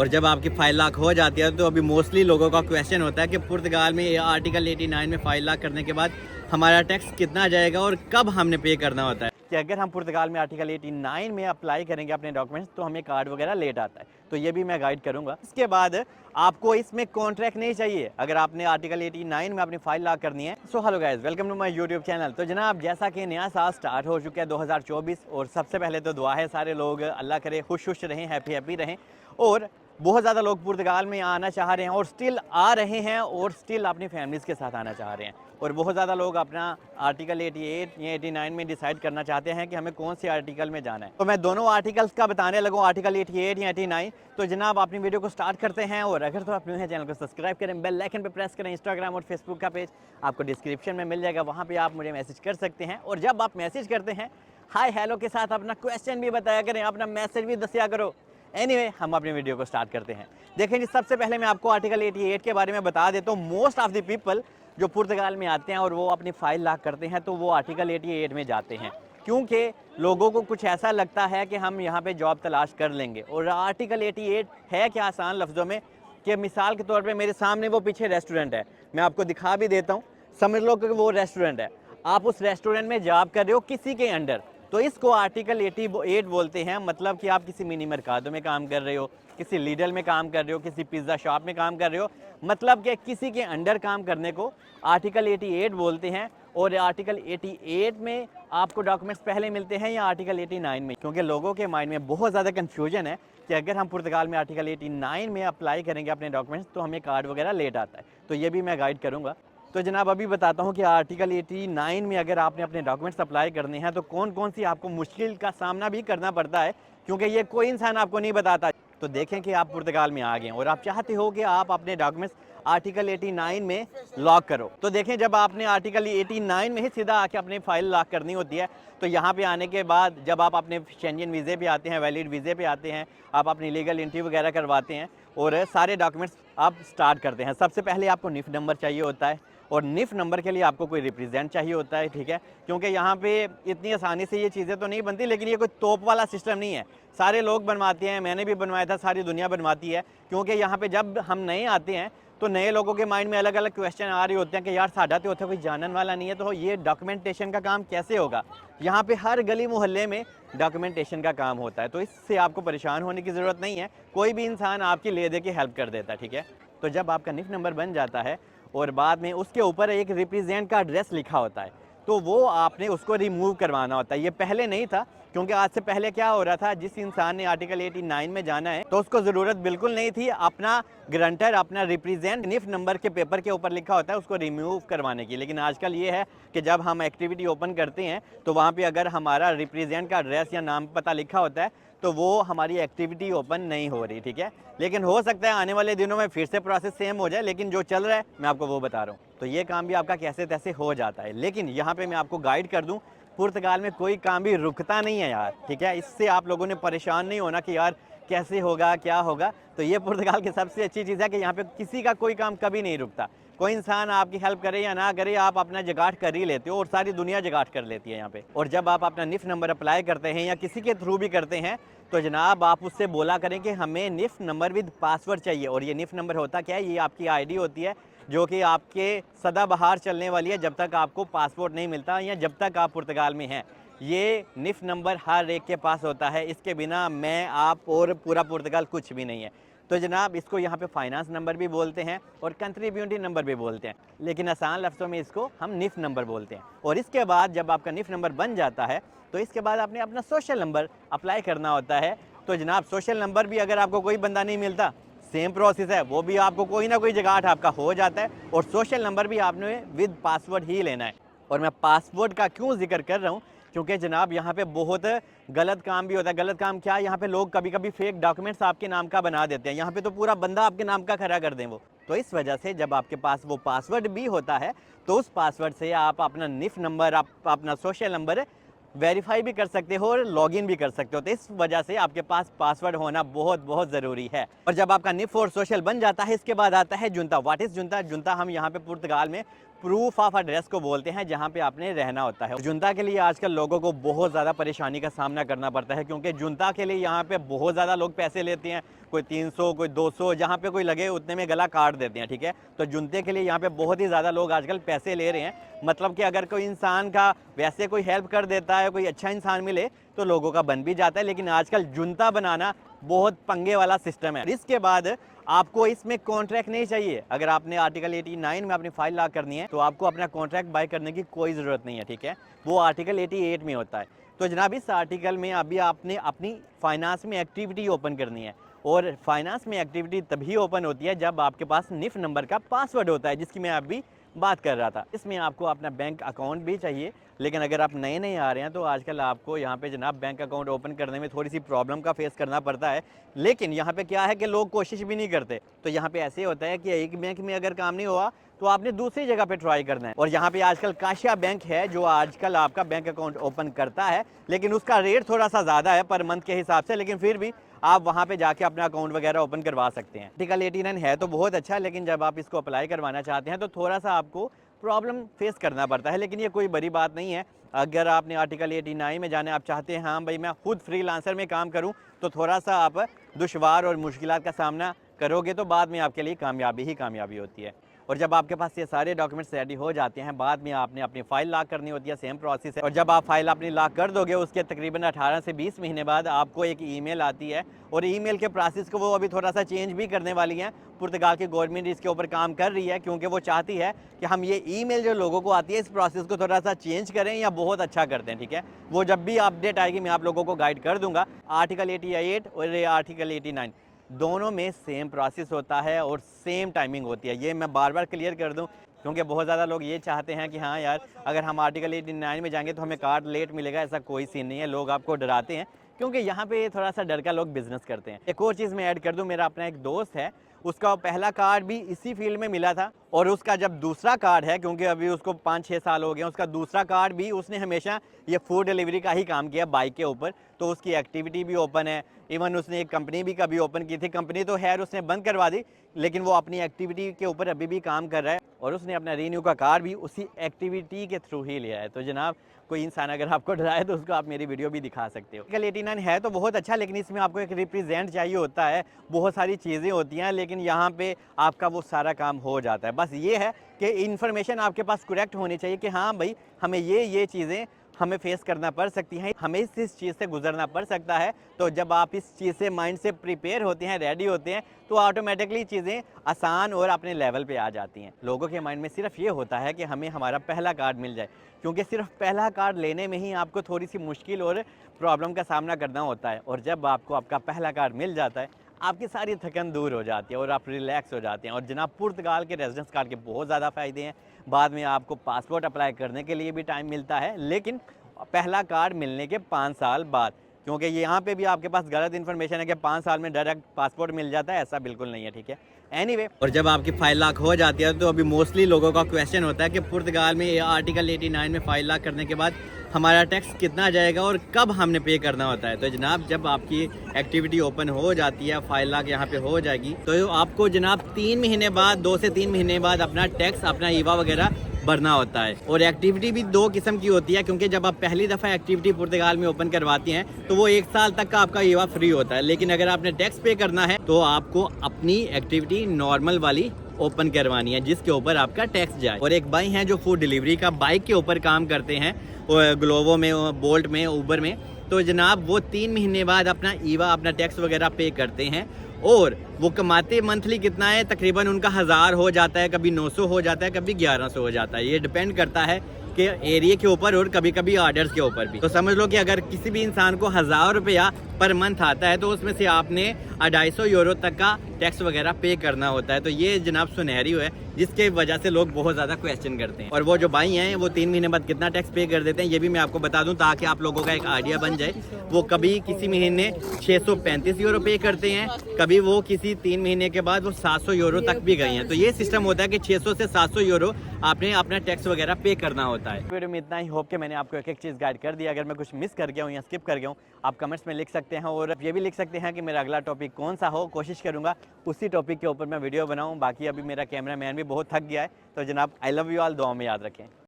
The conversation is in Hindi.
और जब आपकी 5 लाख हो जाती है तो अभी मोस्टली लोगों का क्वेश्चन होता है कि पुर्तगाल में आर्टिकल 89 में 5 लाख करने के बाद हमारा टैक्स कितना जाएगा और कब हमने पे करना होता है। कि अगर हम पुर्तगाल में आर्टिकल 89 में अप्लाई करेंगे अपने डॉक्यूमेंट्स तो हमें कार्ड वगैरह लेट आता है, तो ये भी मैं गाइड करूंगा। इसके बाद आपको इसमें कॉन्ट्रैक्ट नहीं चाहिए अगर आपने आर्टिकल 89 में अपनी 5 लाख करनी है। So hello guys, welcome to my YouTube channel. तो जनाब, जैसा कि नया साल स्टार्ट हो चुका है 2024, और सबसे पहले तो दुआ है सारे लोग अल्लाह करे खुश रहें, हैप्पी रहें। और बहुत ज़्यादा लोग पुर्तगाल में आना चाह रहे हैं और स्टिल आ रहे हैं और स्टिल अपनी फैमिलीज़ के साथ आना चाह रहे हैं। और बहुत ज़्यादा लोग अपना आर्टिकल 88 या 89 में डिसाइड करना चाहते हैं कि हमें कौन से आर्टिकल में जाना है। तो मैं दोनों आर्टिकल्स का बताने लगूँ, आर्टिकल 88 या 89। तो जनाब, अपनी वीडियो को स्टार्ट करते हैं। और अगर तो आप न्यू हैं, चैनल को सब्सक्राइब करें, बेल आइकन पे प्रेस करें। इंस्टाग्राम और फेसबुक का पेज आपको डिस्क्रिप्शन में मिल जाएगा, वहाँ पर आप मुझे मैसेज कर सकते हैं। और जब आप मैसेज करते हैं, हाय हेलो के साथ अपना क्वेश्चन भी बताया करें, अपना मैसेज भी दसिया करो। एनीवे, हम अपनी वीडियो को स्टार्ट करते हैं। देखें जी, सबसे पहले मैं आपको आर्टिकल 88 के बारे में बता देता हूँ। मोस्ट ऑफ द पीपल जो पुर्तगाल में आते हैं और वो अपनी 5 लाख करते हैं तो वो आर्टिकल 88 में जाते हैं, क्योंकि लोगों को कुछ ऐसा लगता है कि हम यहाँ पे जॉब तलाश कर लेंगे। और आर्टिकल 88 है क्या, आसान लफ्ज़ों में, कि मिसाल के तौर पे मेरे सामने वो पीछे रेस्टोरेंट है, मैं आपको दिखा भी देता हूँ। समझ लो कि वो रेस्टोरेंट है, आप उस रेस्टोरेंट में जॉब कर रहे हो किसी के अंडर, तो इसको आर्टिकल 88 बोलते हैं। मतलब कि आप किसी मिनी मरकादो में काम कर रहे हो, किसी लीडल में काम कर रहे हो, किसी पिज़्ज़ा शॉप में काम कर रहे हो, मतलब कि किसी के अंडर काम करने को आर्टिकल 88 बोलते हैं। और आर्टिकल 88 में आपको डॉक्यूमेंट्स पहले मिलते हैं या आर्टिकल 89 में, क्योंकि लोगों के माइंड में बहुत ज़्यादा कन्फ्यूजन है कि अगर हम पुर्तगाल में आर्टिकल 89 में अप्लाई करेंगे अपने डॉक्यूमेंट्स तो हमें कार्ड वगैरह लेट आता है, तो ये भी मैं गाइड करूँगा। तो जनाब, अभी बताता हूँ कि आर्टिकल 89 में अगर आपने अपने डॉक्यूमेंट्स अप्लाई करने हैं तो कौन कौन सी आपको मुश्किल का सामना भी करना पड़ता है, क्योंकि ये कोई इंसान आपको नहीं बताता। तो देखें कि आप पुर्तगाल में आ गए और आप चाहते हो कि आप अपने डॉक्यूमेंट्स आर्टिकल 89 में लॉक करो। तो देखें, जब आपने आर्टिकल 89 में ही सीधा आके अपनी फाइल लॉक करनी होती है, तो यहाँ पे आने के बाद जब आप अपने शेंजन वीज़े पे आते हैं, वैलिड वीज़े पे आते हैं, आप अपनी लीगल एंट्री वगैरह करवाते हैं और सारे डॉक्यूमेंट्स आप स्टार्ट करते हैं। सबसे पहले आपको निफ नंबर चाहिए होता है, और निफ नंबर के लिए आपको कोई रिप्रेजेंट चाहिए होता है, ठीक है। क्योंकि यहाँ पे इतनी आसानी से ये चीज़ें तो नहीं बनती, लेकिन ये कोई तोप वाला सिस्टम नहीं है। सारे लोग बनवाते हैं, मैंने भी बनवाया था, सारी दुनिया बनवाती है। क्योंकि यहाँ पे जब हम नए आते हैं तो नए लोगों के माइंड में अलग अलग क्वेश्चन आ रहे होते हैं कि यार साढ़ा तो होता है, कोई जानने वाला नहीं है, तो ये डॉक्यूमेंटेशन का काम कैसे होगा। यहाँ पे हर गली मोहल्ले में डॉक्यूमेंटेशन का काम होता है, तो इससे आपको परेशान होने की ज़रूरत नहीं है। कोई भी इंसान आपकी ले दे के हेल्प कर देता है, ठीक है। तो जब आपका निफ नंबर बन जाता है और बाद में उसके ऊपर एक रिप्रेजेंट का एड्रेस लिखा होता है, तो वो आपने उसको रिमूव करवाना होता है। ये पहले नहीं था, क्योंकि आज से पहले क्या हो रहा था, जिस इंसान ने आर्टिकल 89 में जाना है तो उसको ज़रूरत बिल्कुल नहीं थी अपना ग्रंटर, अपना रिप्रेजेंट निफ नंबर के पेपर के ऊपर लिखा होता है उसको रिमूव करवाने की। लेकिन आजकल ये है कि जब हम एक्टिविटी ओपन करते हैं तो वहाँ पे अगर हमारा रिप्रेजेंट का एड्रेस या नाम पता लिखा होता है तो वो हमारी एक्टिविटी ओपन नहीं हो रही, ठीक है। लेकिन हो सकता है आने वाले दिनों में फिर से प्रोसेस सेम हो जाए, लेकिन जो चल रहा है मैं आपको वो बता रहा हूँ। तो ये काम भी आपका कैसे तैसे हो जाता है। लेकिन यहाँ पे मैं आपको गाइड कर दूँ, पुर्तगाल में कोई काम भी रुकता नहीं है यार, ठीक है। इससे आप लोगों ने परेशान नहीं होना कि यार कैसे होगा, क्या होगा। तो ये पुर्तगाल की सबसे अच्छी चीज़ है कि यहाँ पे किसी का कोई काम कभी नहीं रुकता। कोई इंसान आपकी हेल्प करे या ना करे, आप अपना जगाट कर ही लेते हो और सारी दुनिया जगाट कर लेती है यहाँ पे। और जब आप अपना निफ नंबर अप्लाई करते हैं या किसी के थ्रू भी करते हैं तो जनाब आप उससे बोला करें कि हमें निफ नंबर विद पासवर्ड चाहिए। और ये निफ नंबर होता क्या है, ये आपकी आईडी होती है जो कि आपके सदाबहार चलने वाली है जब तक आपको पासपोर्ट नहीं मिलता या जब तक आप पुर्तगाल में हैं। ये निफ नंबर हर एक के पास होता है, इसके बिना मैं, आप और पूरा पुर्तगाल कुछ भी नहीं है। तो जनाब, इसको यहाँ पे फाइनेंस नंबर भी बोलते हैं और कंट्रीब्यूटी नंबर भी बोलते हैं, लेकिन आसान लफ्ज़ों में इसको हम निफ नंबर बोलते हैं। और इसके बाद जब आपका निफ नंबर बन जाता है तो इसके बाद आपने अपना सोशल नंबर अप्लाई करना होता है। तो जनाब, सोशल नंबर भी अगर आपको कोई बंदा नहीं मिलता, सेम प्रोसेस है, वो भी आपको कोई ना कोई जगह आपका हो जाता है। और सोशल नंबर भी आपने विद पासवर्ड ही लेना है। और मैं पासवर्ड का क्यों जिक्र कर रहा हूँ, क्योंकि जनाब यहाँ पे बहुत गलत काम भी होता है। गलत काम क्या, यहाँ पे लोग कभी कभी फेक डॉक्यूमेंट्स आपके नाम का बना देते हैं, यहाँ पे तो पूरा बंदा आपके नाम का खड़ा कर दें वो। तो इस वजह से जब आपके पास वो पासवर्ड भी होता है तो उस पासवर्ड से आप अपना निफ नंबर, आप अपना सोशल नंबर वेरीफाई भी कर सकते हो और लॉगिन भी कर सकते हो। तो इस वजह से आपके पास पासवर्ड होना बहुत बहुत ज़रूरी है। और जब आपका निफ और सोशल बन जाता है, इसके बाद आता है जुनता। What is जुनता? जुनता हम यहाँ पे पुर्तगाल में प्रूफ ऑफ एड्रेस को बोलते हैं, जहाँ पे आपने रहना होता है। जुनता के लिए आजकल लोगों को बहुत ज़्यादा परेशानी का सामना करना पड़ता है, क्योंकि जुनता के लिए यहाँ पे बहुत ज़्यादा लोग पैसे लेते हैं, कोई 300 कोई 200, जहाँ पे कोई लगे उतने में गला काट देते हैं। ठीक है, तो जुनते के लिए यहाँ पे बहुत ही ज़्यादा लोग आजकल पैसे ले रहे हैं। मतलब कि अगर कोई इंसान का वैसे कोई हेल्प कर देता है, कोई अच्छा इंसान मिले तो लोगों का बन भी जाता है, लेकिन आजकल जुनता बनाना बहुत पंगे वाला सिस्टम है। इसके बाद आपको इसमें कॉन्ट्रैक्ट नहीं चाहिए। अगर आपने आर्टिकल 89 में अपनी फाइल लॉक करनी है तो आपको अपना कॉन्ट्रैक्ट बाय करने की कोई ज़रूरत नहीं है। ठीक है, वो आर्टिकल 88 में होता है। तो जनाब इस आर्टिकल में अभी आपने अपनी फाइनेंस में एक्टिविटी ओपन करनी है, और फाइनेंस में एक्टिविटी तभी ओपन होती है जब आपके पास निफ नंबर का पासवर्ड होता है, जिसकी मैं अभी बात कर रहा था। इसमें आपको अपना बैंक अकाउंट भी चाहिए, लेकिन अगर आप नए नए आ रहे हैं तो आजकल आपको यहाँ पे जनाब बैंक अकाउंट ओपन करने में थोड़ी सी प्रॉब्लम का फेस करना पड़ता है। लेकिन यहाँ पे क्या है कि लोग कोशिश भी नहीं करते। तो यहाँ पे ऐसे होता है कि एक बैंक में अगर काम नहीं हुआ तो आपने दूसरी जगह पे ट्राई करना है। और यहाँ पे आजकल काशिया बैंक है जो आजकल आपका बैंक अकाउंट ओपन करता है, लेकिन उसका रेट थोड़ा सा ज़्यादा है पर मंथ के हिसाब से, लेकिन फिर भी आप वहाँ पे जाके अपना अकाउंट वगैरह ओपन करवा सकते हैं। आर्टिकल 89 है तो बहुत अच्छा, लेकिन जब आप इसको अप्लाई करवाना चाहते हैं तो थोड़ा सा आपको प्रॉब्लम फेस करना पड़ता है, लेकिन ये कोई बड़ी बात नहीं है। अगर आपने आर्टिकल 89 में जाने आप चाहते हैं, हाँ भाई मैं खुद फ्रीलांसर में काम करूं, तो थोड़ा सा आप दुश्वार और मुश्किलात का सामना करोगे तो बाद में आपके लिए कामयाबी ही कामयाबी होती है। और जब आपके पास ये सारे डॉक्यूमेंट्स रेडी हो जाते हैं, बाद में आपने अपनी फ़ाइल लॉक करनी होती है, सेम प्रोसेस है। और जब आप फाइल अपनी लॉक कर दोगे उसके तकरीबन 18 से 20 महीने बाद आपको एक ईमेल आती है, और ईमेल के प्रोसेस को वो अभी थोड़ा सा चेंज भी करने वाली हैं। पुर्तगाल की गवर्नमेंट इसके ऊपर काम कर रही है, क्योंकि वो चाहती है कि हम ये ईमेल जो लोगों को आती है इस प्रोसेस को थोड़ा सा चेंज करें या बहुत अच्छा करते हैं। ठीक है, वो जब भी अपडेट आएगी मैं आप लोगों को गाइड कर दूंगा। आर्टिकल 88 और आर्टिकल 89 दोनों में सेम प्रोसेस होता है और सेम टाइमिंग होती है। ये मैं बार बार क्लियर कर दूं, क्योंकि बहुत ज़्यादा लोग ये चाहते हैं कि हाँ यार अगर हम आर्टिकल 89 में जाएंगे तो हमें कार्ड लेट मिलेगा। ऐसा कोई सीन नहीं है, लोग आपको डराते हैं, क्योंकि यहाँ पे थोड़ा सा डर का लोग बिजनेस करते हैं। एक और चीज़ मैं ऐड कर दूं, मेरा अपना एक दोस्त है, उसका पहला कार्ड भी इसी फील्ड में मिला था, और उसका जब दूसरा कार्ड है, क्योंकि अभी उसको 5-6 साल हो गए, उसका दूसरा कार्ड भी उसने हमेशा ये फूड डिलीवरी का ही काम किया बाइक के ऊपर। तो उसकी एक्टिविटी भी ओपन है। इवन उसने एक कंपनी भी कभी ओपन की थी, कंपनी तो खैर उसने बंद करवा दी, लेकिन वो अपनी एक्टिविटी के ऊपर अभी भी काम कर रहा है, और उसने अपना रीन्यू का कार्ड भी उसी एक्टिविटी के थ्रू ही लिया है। तो जनाब कोई इंसान अगर आपको डराए तो उसको आप मेरी वीडियो भी दिखा सकते हो। आर्टिकल 89 है तो बहुत अच्छा, लेकिन इसमें आपको एक रिप्रेजेंट चाहिए होता है, बहुत सारी चीज़ें होती हैं, लेकिन यहाँ पे आपका वो सारा काम हो जाता है। बस ये है कि इन्फॉर्मेशन आपके पास करेक्ट होनी चाहिए कि हाँ भाई हमें ये चीज़ें हमें फेस करना पड़ सकती हैं, हमें इस चीज़ से गुजरना पड़ सकता है। तो जब आप इस चीज़ से माइंड से प्रिपेयर होते हैं, रेडी होते हैं, तो ऑटोमेटिकली चीज़ें आसान और अपने लेवल पे आ जाती हैं। लोगों के माइंड में सिर्फ ये होता है कि हमें हमारा पहला कार्ड मिल जाए, क्योंकि सिर्फ पहला कार्ड लेने में ही आपको थोड़ी सी मुश्किल और प्रॉब्लम का सामना करना होता है। और जब आपको आपका पहला कार्ड मिल जाता है, आपकी सारी थकन दूर हो जाती है और आप रिलैक्स हो जाते हैं। और जनाब पुर्तगाल के रेजिडेंस कार्ड के बहुत ज़्यादा फ़ायदे हैं। बाद में आपको पासपोर्ट अप्लाई करने के लिए भी टाइम मिलता है, लेकिन पहला कार्ड मिलने के 5 साल बाद, क्योंकि यहाँ पे भी आपके पास गलत इन्फॉर्मेशन है कि 5 साल में डायरेक्ट पासपोर्ट मिल जाता है, ऐसा बिल्कुल नहीं है। ठीक है, एनीवे और जब आपकी फाइल लॉक हो जाती है तो अभी मोस्टली लोगों का क्वेश्चन होता है कि पुर्तगाल में आर्टिकल 89 में फाइल लॉक करने के बाद हमारा टैक्स कितना जाएगा और कब हमने पे करना होता है। तो जनाब जब आपकी एक्टिविटी ओपन हो जाती है, फाइल लॉक यहाँ पे हो जाएगी, तो आपको जनाब 3 महीने बाद 2 से 3 महीने बाद अपना टैक्स, अपना ईवा वगैरह भरना होता है। और एक्टिविटी भी 2 किस्म की होती है, क्योंकि जब आप पहली दफ़ा एक्टिविटी पुर्तगाल में ओपन करवाती हैं तो वो 1 साल तक का आपका ईवा फ्री होता है। लेकिन अगर आपने टैक्स पे करना है तो आपको अपनी एक्टिविटी नॉर्मल वाली ओपन करवानी है, जिसके ऊपर आपका टैक्स जाए। और एक भाई हैं जो फूड डिलीवरी का बाइक के ऊपर काम करते हैं, ग्लोवो में, बोल्ट में, ऊबर में, तो जनाब वो 3 महीने बाद अपना ईवा, अपना टैक्स वगैरह पे करते हैं। और वो कमाते मंथली कितना है, तकरीबन उनका 1000 हो जाता है, कभी 900 हो जाता है, कभी 1100 हो जाता है। ये डिपेंड करता है कि एरिया के ऊपर और कभी कभी ऑर्डर्स के ऊपर भी। तो समझ लो कि अगर किसी भी इंसान को 1000 रुपया पर मंथ आता है तो उसमें से आपने 250 यूरो तक का टैक्स वगैरह पे करना होता है। तो ये जनाब सुनहरी है, जिसके वजह से लोग बहुत ज़्यादा क्वेश्चन करते हैं। और वो जो भाई हैं वो 3 महीने बाद कितना टैक्स पे कर देते हैं, ये भी मैं आपको बता दूं ताकि आप लोगों का एक आइडिया बन जाए। वो कभी किसी महीने 635 यूरो पे करते हैं, कभी वो किसी 3 महीने के बाद वो 700 यूरो तक भी गए हैं। तो ये सिस्टम होता है कि 600 से 700 यूरो आपने अपना टैक्स वगैरह पे करना होता है। वीडियो में इतना ही, होप कि मैंने आपको एक चीज़ गाइड कर दिया। अगर मैं कुछ मिस कर गया हूँ या स्किप कर गया हूँ, आप कमेंट्स में लिख सकते सकते हैं और ये भी लिख सकते हैं कि मेरा अगला टॉपिक कौन सा हो। कोशिश करूँगा उसी टॉपिक के ऊपर मैं वीडियो बनाऊँ। बाकी अभी मेरा कैमरा मैन भी बहुत थक गया है। तो जनाब आई लव यू ऑल, दुआ में याद रखें।